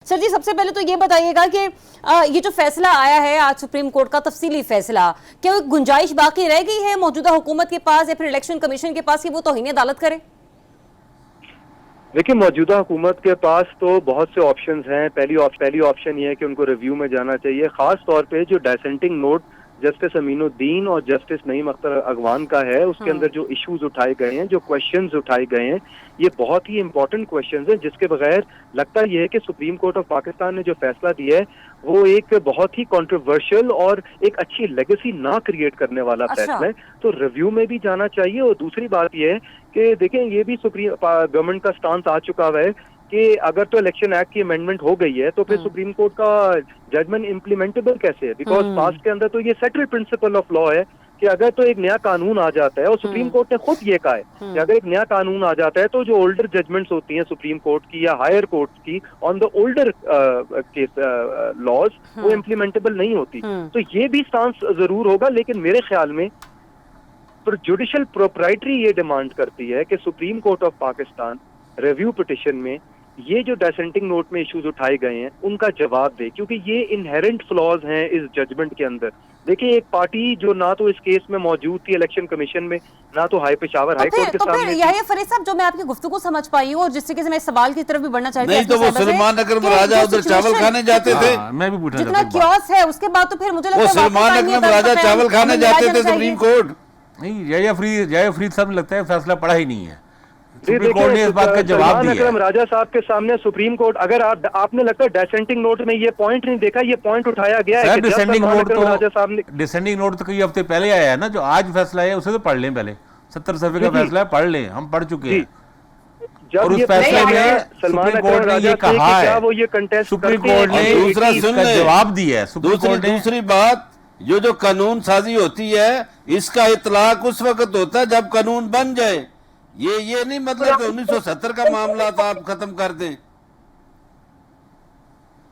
Sir जी, सबसे पहले तो ये बताइएगा कि ये जो फैसला आया है आज सुप्रीम कोर्ट का तफसीली फैसला, क्या गुंजाइश बाकी रह गई है मौजूदा हुकूमत के पास या फिर इलेक्शन कमीशन के पास कि वो तौहीन अदालत करे? देखिए, मौजूदा हुकूमत के पास तो बहुत से ऑप्शंस हैं। पहली ऑप्शन ये है कि उनको रिव्यू में जाना चाहिए। खास तौर पे जो डिसेंटिंग नोट जस्टिस अमीनुद्दीन और जस्टिस नईम अख्तर अगवान का है, उसके अंदर जो इश्यूज उठाए गए हैं, जो क्वेश्चंस उठाए गए हैं, ये बहुत ही इंपॉर्टेंट क्वेश्चंस हैं, जिसके बगैर लगता ये है कि सुप्रीम कोर्ट ऑफ पाकिस्तान ने जो फैसला दिया है वो एक बहुत ही कंट्रोवर्शियल और एक अच्छी लेगेसी ना क्रिएट करने वाला फैसला है। तो रिव्यू में भी जाना चाहिए। और दूसरी बात ये है कि देखें, ये भी सुप्रीम गवर्नमेंट का स्टांस आ चुका है कि अगर तो इलेक्शन एक्ट की अमेंडमेंट हो गई है तो फिर सुप्रीम कोर्ट का जजमेंट इम्प्लीमेंटेबल कैसे है? बिकॉज पास्ट के अंदर तो ये सेटल्ड प्रिंसिपल ऑफ लॉ है कि अगर तो एक नया कानून आ जाता है, और सुप्रीम कोर्ट ने खुद ये कहा है कि अगर एक नया कानून आ जाता है तो जो ओल्डर जजमेंट्स होती हैं सुप्रीम कोर्ट की या हायर कोर्ट की on the older case laws, वो इम्प्लीमेंटेबल नहीं होती। तो ये भी स्टांस जरूर होगा, लेकिन मेरे ख्याल में जुडिशियल प्रोप्राइटरी ये डिमांड करती है कि supreme court of Pakistan review petition में ये जो डिसेंटिंग नोट में इश्यूज उठाए गए हैं उनका जवाब दे, क्योंकि ये इनहेरेंट फ्लॉज हैं इस जजमेंट के अंदर। देखिए, एक पार्टी जो ना तो इस केस में मौजूद थी इलेक्शन कमीशन में, ना तो पेशावर हाई कोर्ट के सामने थी। याहिया फरीद साहब, जो मैं आपकी गुफ्तगू समझ पाई हूँ और जिस तरीके से मैं सवाल की तरफ भी बढ़ना चाहती हूँ, नहीं तो वो सलमान अकरम राजा उधर चावल खाने जाते थे। मैं भी पूछना जितना क्योस है उसके बाद तो फिर मुझे लगता है सलमान अकरम राजा चावल खाने जाते थे सुप्रीम कोर्ट। नहीं, याहिया फरीद साहब ने लगता है फैसला पढ़ा ही नहीं है। सुप्रीम कोर्ट ने इस बात का जवाब दिया। अकरम राजा साहब के सामने सुप्रीम कोर्ट, अगर आपने लगता है डिसेंटिंग नोट में ये पॉइंट नहीं देखा, ये पॉइंट उठाया गया है। डिसेंडिंग नोट तो कई हफ्ते पहले आया है ना, जो आज फैसला है उसे तो पढ़ लें पहले। 70 सफ़े का फैसला है, पढ़ लें, हम पढ़ चुके हैं। और उस फैसले में सुप्रीम कोर्ट ने ये कहा है, सुप्रीम कोर्ट ने इसका जवाब दिया है। दूसरी बात, जो कानून साजी होती है इसका इतलाक उस वक्त होता है जब कानून बन जाए। ये नहीं मतलब कि 1970 का मामला था आप खत्म कर दें।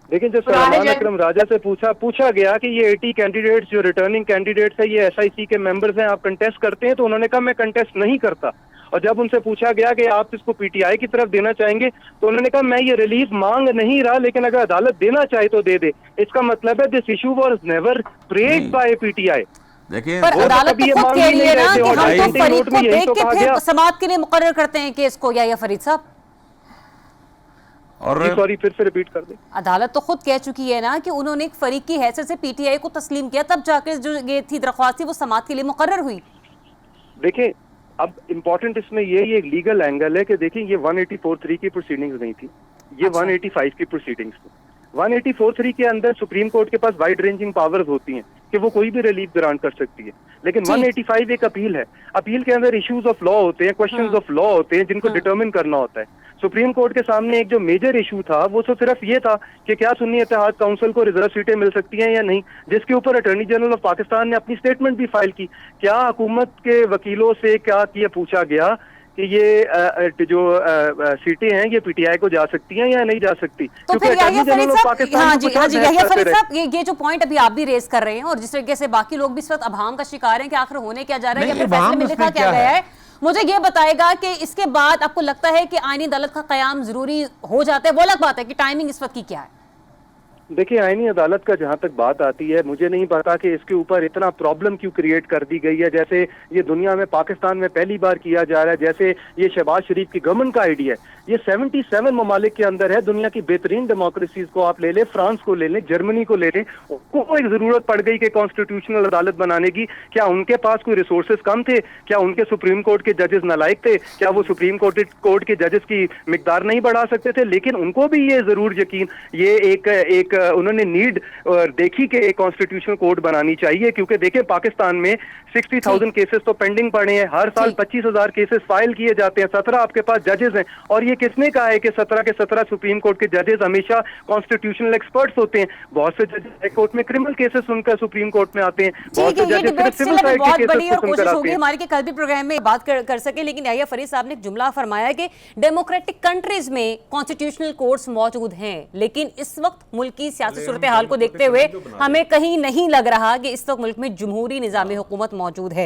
लेकिन जब सलमान अकरम राजा से पूछा गया कि ये 80 कैंडिडेट्स जो रिटर्निंग कैंडिडेट्स है, ये एसआईसी के मेंबर्स हैं, आप कंटेस्ट करते हैं? तो उन्होंने कहा मैं कंटेस्ट नहीं करता। और जब उनसे पूछा गया कि आप इसको पीटीआई की तरफ देना चाहेंगे, तो उन्होंने कहा मैं ये रिलीफ मांग नहीं रहा, लेकिन अगर अदालत देना चाहे तो दे दे। इसका मतलब है this issue was never prayed by PTI. देखिए, पर अदालत तो खुद कह रही है ना कि हम तो फरीद को देख के फिर समाअत के लिए मुकर्रर करते हैं केस को। या फरीद साहब, और सॉरी, फिर से रिपीट कर दे। अदालत तो खुद कह चुकी है ना कि उन्होंने एक फरीक की हैसियत से पीटीआई को तस्लीम किया, तब जाकर जो ये थी दरख्वास्त थी वो समाअत के लिए मुकर्रर हुई। देखिए, अब इम्पोर्टेंट इसमें ये लीगल एंगल है कि देखिए, ये 184(3) की प्रोसीडिंग्स नहीं थी, ये 185 की प्रोसीडिंग्स थी। 184(3) के अंदर सुप्रीम कोर्ट के पास वाइड रेंजिंग पावर्स होती हैं कि वो कोई भी रिलीफ ग्रांट कर सकती है, लेकिन 185 एक अपील है। अपील के अंदर इश्यूज ऑफ लॉ होते हैं, क्वेश्चंस ऑफ लॉ होते हैं, जिनको डिटरमिन करना होता है। सुप्रीम कोर्ट के सामने एक जो मेजर इशू था वो तो सिर्फ ये था कि क्या सुन्नी इत्तेहाद काउंसिल को रिजर्व सीटें मिल सकती हैं या नहीं, जिसके ऊपर अटॉर्नी जनरल ऑफ पाकिस्तान ने अपनी स्टेटमेंट भी फाइल की। क्या हुकूमत के वकीलों से क्या ये पूछा गया कि ये जो सीटें हैं ये पीटीआई को जा सकती हैं या नहीं जा सकती? तो फिर याहिया फरीद साहब, ये जो पॉइंट अभी आप भी रेस कर रहे हैं और जिस तरीके से बाकी लोग भी इस वक्त अभाम का शिकार हैं कि आखिर होने क्या जा रहा है या फिर फैसले में लिखा क्या गया है, मुझे ये बताएगा कि इसके बाद आपको लगता है कि आईनी अदालत का कयाम जरूरी हो जाता है? वो अलग बात है कि टाइमिंग इस वक्त की क्या है। देखिए, आईनी अदालत का जहां तक बात आती है, मुझे नहीं पता कि इसके ऊपर इतना प्रॉब्लम क्यों क्रिएट कर दी गई है। जैसे ये दुनिया में पाकिस्तान में पहली बार किया जा रहा है, जैसे ये शहबाज शरीफ की गवर्नमेंट का आइडिया है। ये 77 ममालिक के अंदर है, दुनिया की बेहतरीन डेमोक्रेसीज को आप ले लें, फ्रांस को ले लें, जर्मनी को ले लें, उनको एक जरूरत पड़ गई कि कॉन्स्टिट्यूशनल अदालत बनाने की। क्या उनके पास कोई रिसोर्सेज कम थे? क्या उनके सुप्रीम कोर्ट के जजेस नालायक थे? क्या वो सुप्रीम कोर्ट के जजेस की मिकदार नहीं बढ़ा सकते थे? लेकिन उनको भी ये जरूर यकीन, ये एक उन्होंने नीड देखी कि एक कॉन्स्टिट्यूशनल कोर्ट बनानी चाहिए, क्योंकि देखें पाकिस्तान में 60,000 केसेस तो पेंडिंग पड़े हैं, हर साल 25,000 केसेस फाइल किए जाते हैं, 17 आपके पास जजेस हैं। और ये किसने कहा है कि 17 के 17 सुप्रीम कोर्ट के जजेस हमेशा कॉन्स्टिट्यूशनल एक्सपर्ट्स होते हैं? बहुत से जजेस हाई कोर्ट में क्रिमिनल केसेस सुनकर सुप्रीम कोर्ट में आते हैं, बहुत से जजेस सिविल साइड के केसेस को सुनकर आते हैं। हमारे कल भी प्रोग्राम में बात कर सके, लेकिन याहिया फरीद साहब ने एक जुमला फरमाया कि डेमोक्रेटिक कंट्रीज में कॉन्स्टिट्यूशनल कोर्ट्स मौजूद हैं, लेकिन इस वक्त मुल्क की सियासी सूरत हाल को देखते हुए हमें कहीं नहीं लग रहा कि इस वक्त मुल्क में जमहूरी निज़ाम हुकूमत मौजूद है।